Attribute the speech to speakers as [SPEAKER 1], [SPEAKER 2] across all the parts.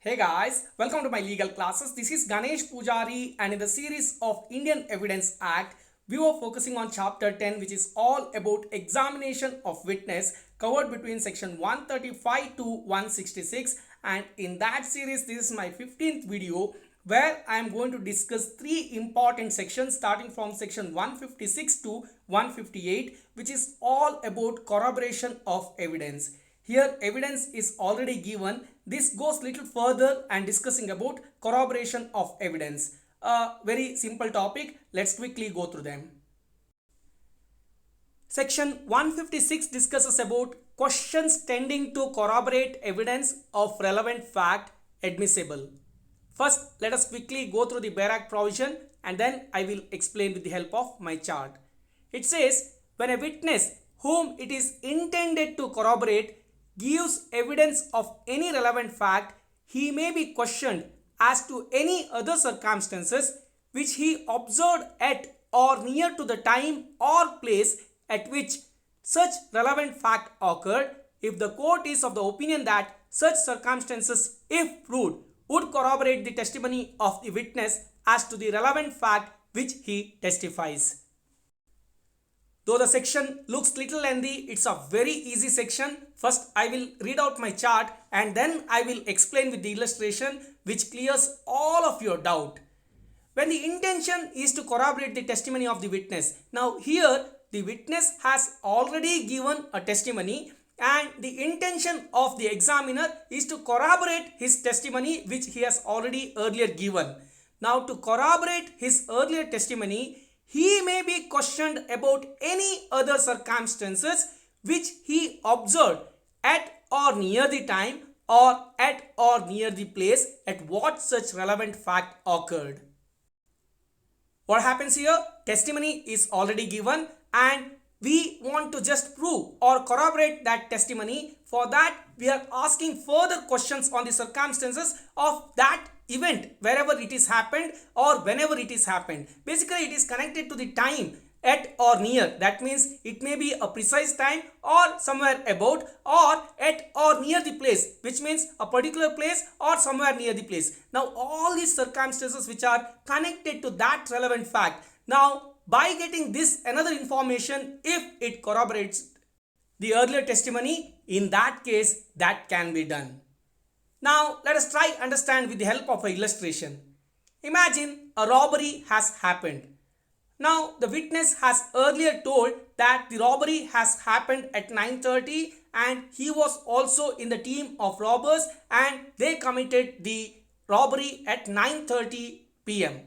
[SPEAKER 1] Hey guys, welcome to my legal classes. This is Ganesh Pujari, and in the series of Indian Evidence Act, we were focusing on chapter 10, which is all about examination of witness, covered between section 135 to 166. And in that series, this is my 15th video where I am going to discuss three important sections starting from section 156 to 158, which is all about corroboration of evidence. Here evidence is already given. This goes little further and discussing about corroboration of evidence. A very simple topic. Let's quickly go through them. Section 156 discusses about questions tending to corroborate evidence of relevant fact admissible. First, let us quickly go through the Bare Act provision and then I will explain with the help of my chart. It says, when a witness whom it is intended to corroborate gives evidence of any relevant fact, he may be questioned as to any other circumstances which he observed at or near to the time or place at which such relevant fact occurred, if the court is of the opinion that such circumstances, if proved, would corroborate the testimony of the witness as to the relevant fact which he testifies. Though the section looks little lengthy, it's a very easy section. First, I will read out my chart and then I will explain with the illustration which clears all of your doubt. When the intention is to corroborate the testimony of the witness. Now here, the witness has already given a testimony and the intention of the examiner is to corroborate his testimony which he has already earlier given. Now to corroborate his earlier testimony, he may be questioned about any other circumstances which he observed at or near the time or at or near the place at what such relevant fact occurred. What happens here? Testimony is already given and we want to just prove or corroborate that testimony. For that, we are asking further questions on the circumstances of that event, wherever it is happened or whenever it is happened. Basically, it is connected to the time at or near. That means it may be a precise time or somewhere about or at or near the place, which means a particular place or somewhere near the place. Now, all these circumstances which are connected to that relevant fact. Now, by getting this another information, if it corroborates the earlier testimony, in that case, that can be done. Now, let us try understand with the help of an illustration. Imagine a robbery has happened. Now, the witness has earlier told that the robbery has happened at 9:30 and he was also in the team of robbers and they committed the robbery at 9:30 p.m.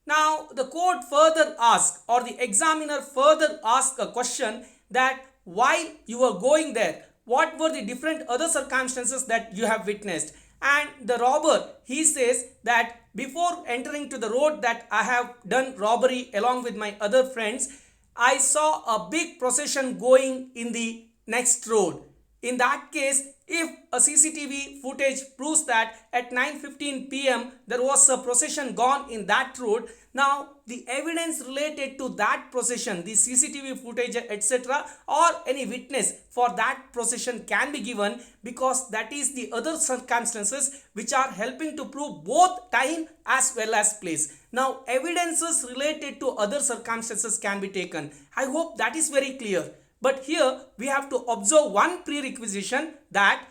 [SPEAKER 1] Now, the court further asks or the examiner further asks a question that while you were going there, what were the different other circumstances that you have witnessed? And the robber, he says that before entering to the road that I have done robbery along with my other friends, I saw a big procession going in the next road. In that case, if a CCTV footage proves that at 9:15 p.m. there was a procession gone in that road, now the evidence related to that procession, the CCTV footage, etc., or any witness for that procession can be given because that is the other circumstances which are helping to prove both time as well as place. Now, evidences related to other circumstances can be taken. I hope that is very clear. But here we have to observe one prerequisition that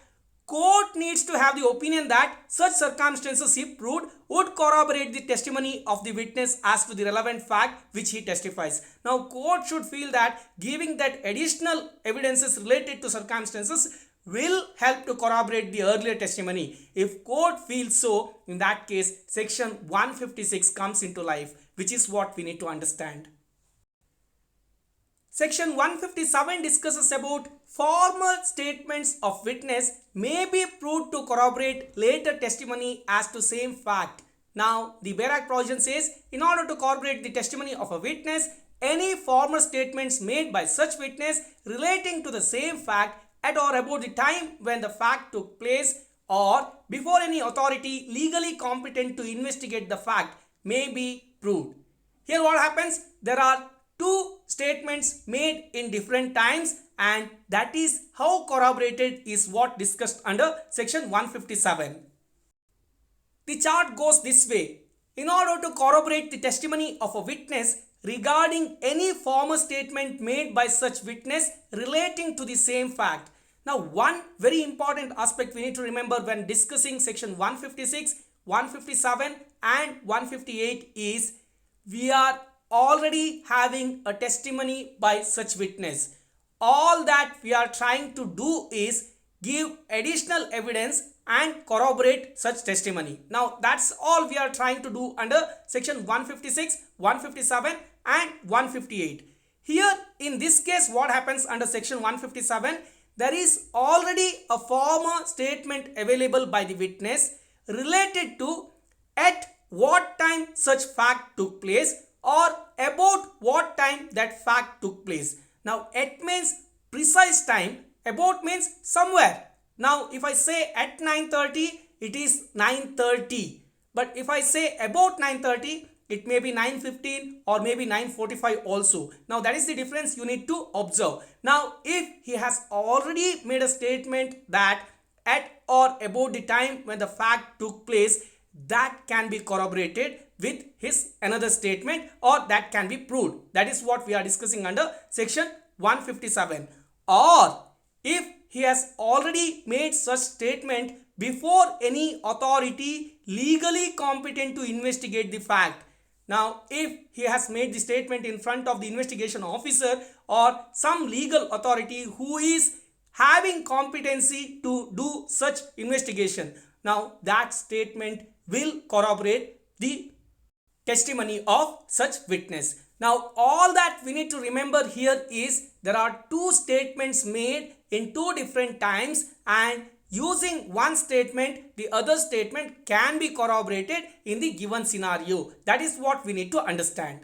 [SPEAKER 1] court needs to have the opinion that such circumstances, if proved, would corroborate the testimony of the witness as to the relevant fact which he testifies. Now, court should feel that giving that additional evidences related to circumstances will help to corroborate the earlier testimony. If court feels so, in that case, section 156 comes into life, which is what we need to understand. Section 157 discusses about formal statements of witness may be proved to corroborate later testimony as to same fact. Now, the Bare Act provision says, in order to corroborate the testimony of a witness, any formal statements made by such witness relating to the same fact at or about the time when the fact took place or before any authority legally competent to investigate the fact may be proved. Here what happens? There are two statements made in different times and that is how corroborated is what discussed under section 157. The chart goes this way. In order to corroborate the testimony of a witness regarding any former statement made by such witness relating to the same fact. Now, one very important aspect we need to remember when discussing section 156, 157 and 158 is we are already having a testimony by such witness. All that we are trying to do is give additional evidence and corroborate such testimony. Now that's all we are trying to do under section 156, 157 and 158. Here in this case what happens under section 157, there is already a former statement available by the witness related to at what time such fact took place or about what time that fact took place. Now at means precise time, about means somewhere. Now if I say at 9:30, it is 9:30. But if I say about 9:30, it may be 9:15 or maybe 9:45 also. Now that is the difference you need to observe. Now if he has already made a statement that at or about the time when the fact took place, that can be corroborated with his another statement or that can be proved. That is what we are discussing under section 157. Or if he has already made such statement before any authority legally competent to investigate the fact. Now if he has made the statement in front of the investigation officer or some legal authority who is having competency to do such investigation, now that statement will corroborate the testimony of such witness. Now all that we need to remember here is there are two statements made in two different times, and using one statement the other statement can be corroborated in the given scenario. That is what we need to understand.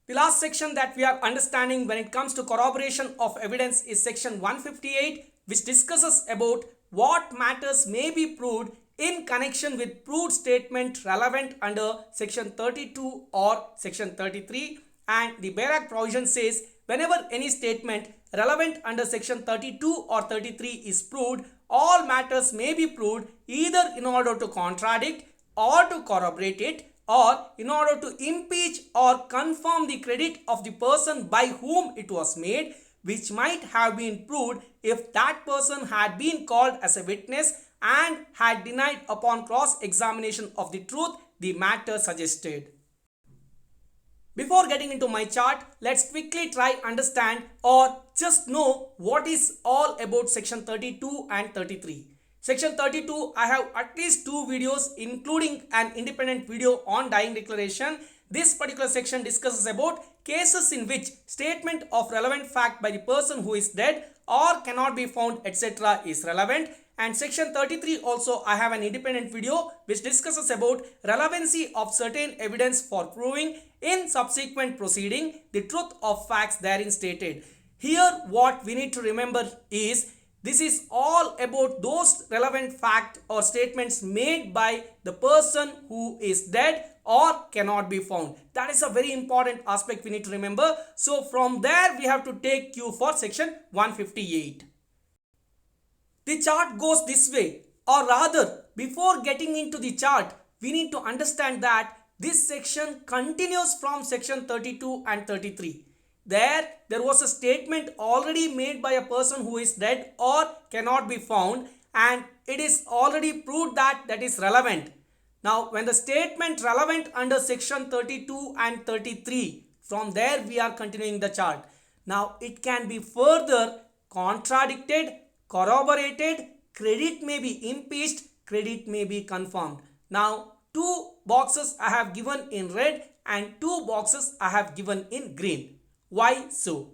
[SPEAKER 1] The last section that we are understanding when it comes to corroboration of evidence is section 158, which discusses about what matters may be proved in connection with proved statement relevant under section 32 or section 33, and the Barak provision says whenever any statement relevant under section 32 or 33 is proved, all matters may be proved either in order to contradict or to corroborate it, or in order to impeach or confirm the credit of the person by whom it was made, which might have been proved if that person had been called as a witness and had denied upon cross-examination of the truth the matter suggested. Before getting into my chart, let's quickly try understand or just know what is all about section 32 and 33. Section 32, I have at least two videos including an independent video on dying declaration. This particular section discusses about cases in which statement of relevant fact by the person who is dead or cannot be found etc. is relevant. And section 33 also I have an independent video which discusses about relevancy of certain evidence for proving in subsequent proceeding the truth of facts therein stated. Here what we need to remember is this is all about those relevant fact or statements made by the person who is dead or cannot be found. That is a very important aspect we need to remember. So from there we have to take cue for section 158. The chart goes this way, or rather before getting into the chart we need to understand that this section continues from section 32 and 33. There was a statement already made by a person who is dead or cannot be found, and it is already proved that that is relevant. Now when the statement relevant under section 32 and 33, from there we are continuing the chart. Now it can be further contradicted, corroborated, credit may be impeached, credit may be confirmed. Now two boxes I have given in red and two boxes I have given in green. Why so?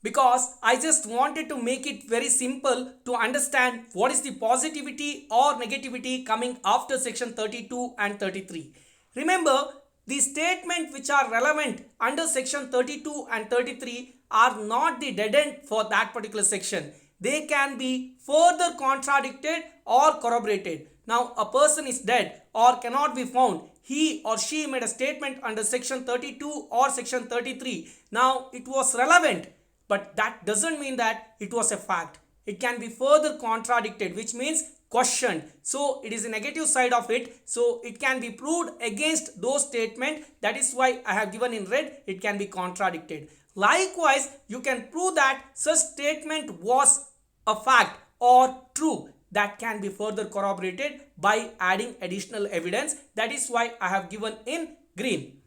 [SPEAKER 1] Because I just wanted to make it very simple to understand what is the positivity or negativity coming after section 32 and 33. Remember, the statements which are relevant under section 32 and 33 are not the dead end for that particular section. They can be further contradicted or corroborated. Now a person is dead or cannot be found. He or she made a statement under section 32 or section 33. Now it was relevant, but that doesn't mean that it was a fact. it can be further contradicted, which means questioned. So it is a negative side of it. So it can be proved against those statements. That is why I have given in red, it can be contradicted. Likewise, you can prove that such statement was a fact or true. That can be further corroborated by adding additional evidence. That is why I have given in green.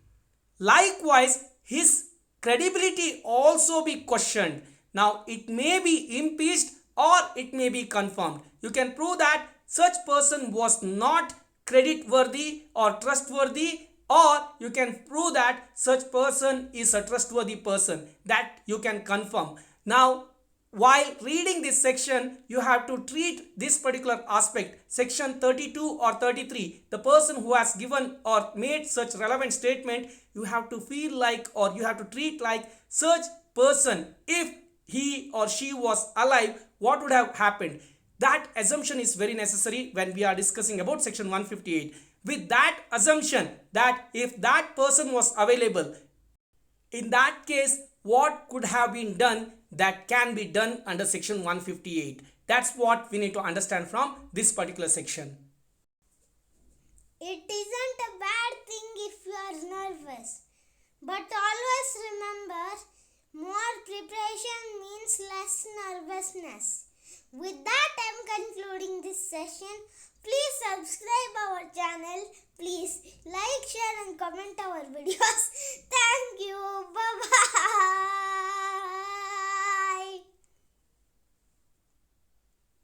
[SPEAKER 1] Likewise, his credibility also be questioned. Now, it may be impeached or it may be confirmed. You can prove that such person was not credit worthy or trustworthy, or you can prove that such person is a trustworthy person. That you can confirm. Now, while reading this section, you have to treat this particular aspect, section 32 or 33, the person who has given or made such relevant statement, you have to feel like, or you have to treat like such person, if he or she was alive, what would have happened? That assumption is very necessary when we are discussing about section 158. With that assumption, that if that person was available, in that case, what could have been done, that can be done under section 158. That's what we need to understand from this particular section.
[SPEAKER 2] It isn't a bad thing if you are nervous. But always remember, more preparation means less nervousness. With that, I am concluding this session. Please subscribe our channel. Please like, share and comment our videos. Thank you. Bye-bye.